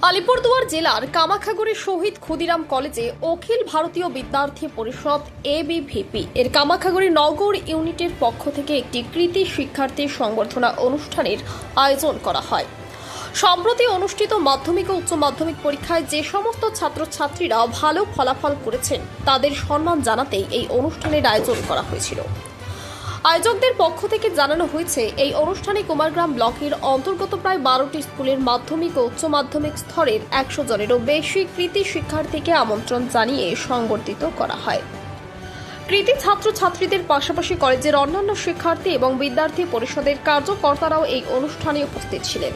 আলিপুরদুয়ার জেলার কামাখাগুড়ি শহীদ ক্ষুদিরাম কলেজে অখিল ভারতীয় বিদ্যার্থী পরিষদ এবিভিপি এর কামাখাগুড়ি নগর ইউনিটের পক্ষ থেকে একটি কৃতি শিক্ষার্থী সংবর্ধনা অনুষ্ঠানের আয়োজন করা হয়। সম্প্রতি অনুষ্ঠিত মাধ্যমিক ও উচ্চ মাধ্যমিক পরীক্ষায় যে সমস্ত ছাত্রছাত্রীরা ভালো ফলাফল করেছেন তাদের সম্মান জানাতেই এই অনুষ্ঠানের আয়োজন করা হয়েছিল। আয়োজকদের পক্ষ থেকে জানানো হয়েছে, এই অনুষ্ঠানে কুমারগ্রাম ব্লকের অন্তর্গত প্রায় 12টি স্কুলের মাধ্যমিক ও উচ্চ মাধ্যমিক স্তরের 100 জনেরও বেশি কৃতি শিক্ষার্থীকে আমন্ত্রণ জানিয়ে সংবর্ধিত করা হয়। কৃতি ছাত্রছাত্রীদের পাশাপাশি কলেজের অন্যান্য শিক্ষার্থী এবং বিদ্যার্থী পরিষদের কার্যকর্তারাও এই অনুষ্ঠানে উপস্থিত ছিলেন।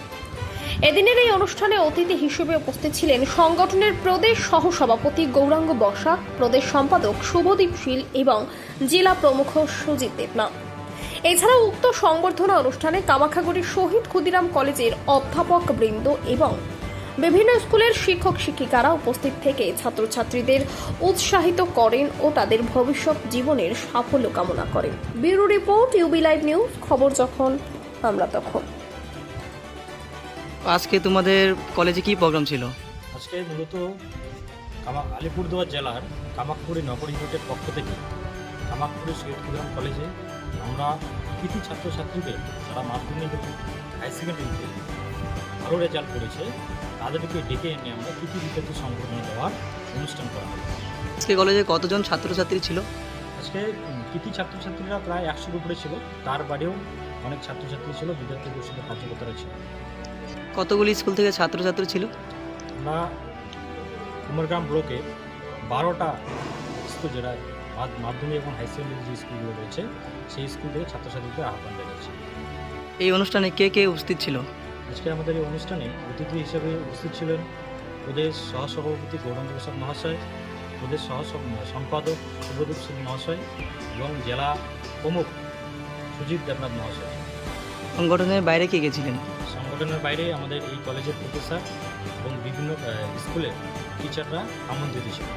এদিনের এই অনুষ্ঠানে অতিথি হিসেবে উপস্থিত ছিলেন সংগঠনের প্রদেশ সহসভাপতি গৌরাঙ্গ বসাক, প্রদেশ সম্পাদক শুভদীপ শীল এবং জেলা প্রমুখ সুজিত দেবনাথ। এছাড়াও উক্ত সংবর্ধনা অনুষ্ঠানে কামাখাগুড়ি শহীদ ক্ষুদিরাম কলেজের অধ্যাপক বৃন্দ এবং বিভিন্ন স্কুলের শিক্ষক শিক্ষিকারা উপস্থিত থেকে ছাত্রছাত্রীদের উৎসাহিত করেন ও তাদের ভবিষ্যৎ জীবনের সাফল্য কামনা করেন। Bureau report, UB live news, খবর যখন আমরা তখন। আজকে তোমাদের কলেজে কি প্রোগ্রাম ছিল? আজকে মূলত আলিপুরদুয়ার জেলার কামাখাগুড়ি নগর ইউনিটের পক্ষ থেকে কামাখাগুড়ি শহীদ ক্ষুদিরাম কলেজে আমরা কৃতি ছাত্রছাত্রীদের যারা মাধ্যমিক এবং হায়ার সেকেন্ডারিতে ভালো রেজাল্ট করেছে তাদেরকে ডেকে এনে আমরা কৃতি বিদ্যার্থী সংবর্ধনা দেওয়ার অনুষ্ঠান করা হয়। আজকে কলেজে কতজন ছাত্রছাত্রী ছিল? আজকে কৃতি ছাত্রছাত্রীরা প্রায় 100-র উপরে ছিল, তার বাদেও অনেক ছাত্রছাত্রী ছিল, বিদ্যার্থী পরিষদের কার্যকর্তারা ছিল। কতগুলি স্কুল থেকে ছাত্রছাত্রী ছিল? আমরা কুমারগ্রাম ব্লকে 12টা স্কুল, যেটা মাধ্যমিক এবং হাই সেকেন্ডারি যে স্কুলগুলো রয়েছে সেই স্কুল থেকে ছাত্রছাত্রীদের আহ্বান জানিয়েছি। এই অনুষ্ঠানে কে কে উপস্থিত ছিল? আজকে আমাদের এই অনুষ্ঠানে অতিথি হিসেবে উপস্থিত ছিলেন প্রদেশ সহসভাপতি গৌরাঙ্গ বসাক মহাশয়, প্রদেশ সম্পাদক শুভদীপ শীল মহাশয় এবং জেলা প্রমুখ সুজিত দেবনাথ মহাশয়। সংগঠনের বাইরে কে গেছিলেন? সংগঠনের বাইরে আমাদের এই কলেজের প্রফেসর এবং বিভিন্ন স্কুলের টিচাররা আমন্ত্রিত ছিল।